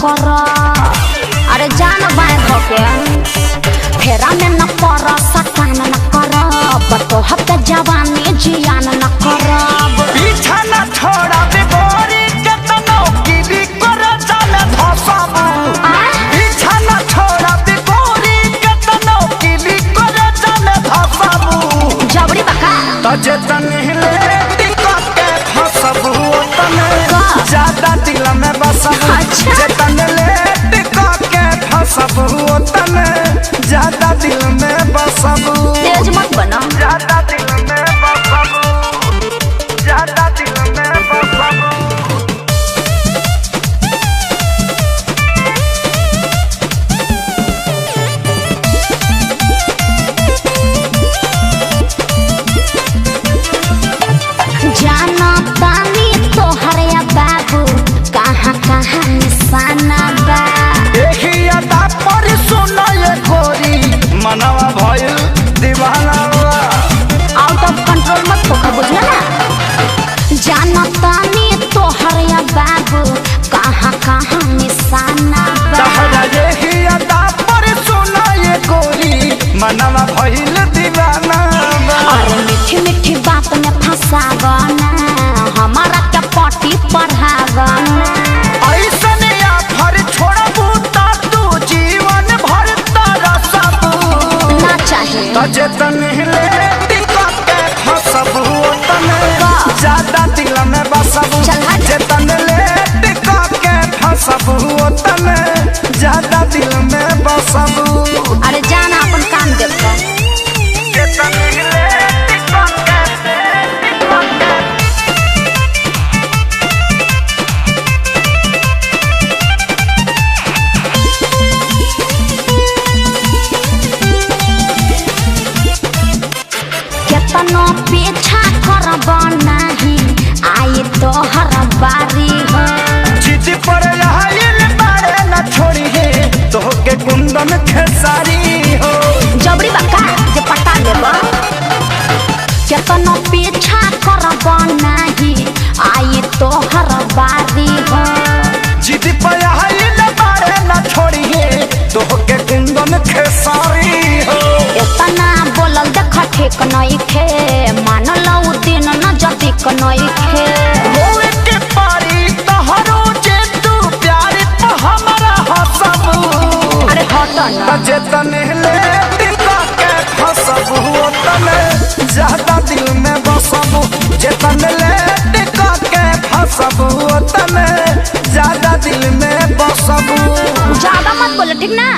कर। अरे जान बाय होके फेरा में न पर सटान न कर। बतो हफ्ते जवानी जियान न कर। पीछा न छोड़ा बिगोरी के तनो की भी कर जाने धसाबू। पीछा न छोड़ा बिगोरी के तनो की भी कर जाने धसाबू। जबरी बका तजे तनहिले टिकट के फसबू तने ज्यादा दिल में बसबू। अच्छा। जे तनले टिकट के फसबू तने ज्यादा दिल में बसबू। तेज मत बना। ज्यादा दिल में बसबू। ज्यादा दिल में बसबू। जाना तानी तोहर या बाबू कहाँ कहाँ निशाना बा। देखिया ता पर सुना ये गोरी मनवा भइल दीवाना बा। आउट ऑफ कंट्रोल मत होकर बुझला ना। जाना तानी तोहर या बाबू कहाँ कहाँ निशाना बा। तहरा देखिया ता पर सुना ये गोरी मनवा भइल दीवाना बा। अरे मीठी मीठी बात में फंसावना हमारा क्या पटी पढ़ावना। ऐसने आफर छोड़बू ता तू जीवन भर तरसबू। ना चाहिए तजे तनहिले टिकट के फसबू तने ज्यादा दिल में बसबू। चल हट। जे तनले टिकट के फसबू तने ज्यादा दिल में बसबू। अरे जाना अपन काम देखो। जे तनहिले टिकट के केतनो पीछा करब नहीं आई तोहर बारी हो। जिद पर आइल बारे न छोड़ी है तोहके कुंदन खेसारी हो। जबरी बका जे पटा लेब। केतनो पीछा करब नहीं आई तोहर बारी हो। जिद पर आइल बारे न छोड़ी है तोहके कुंदन खेसारी हो। इतना बोलल देख ठीक नहीं खे मान लो दिन न जदिक नहीं खे। होए के पारी तहरो जे तू प्यार तो हमरा हसबू। अरे हट ना। तजे तनले टिकट के फसबू तने ज्यादा दिल में बसबू। जे तनले टिकट के फसबू तने ज्यादा दिल में बसबू। ज्यादा मत बोलो ठीक ना।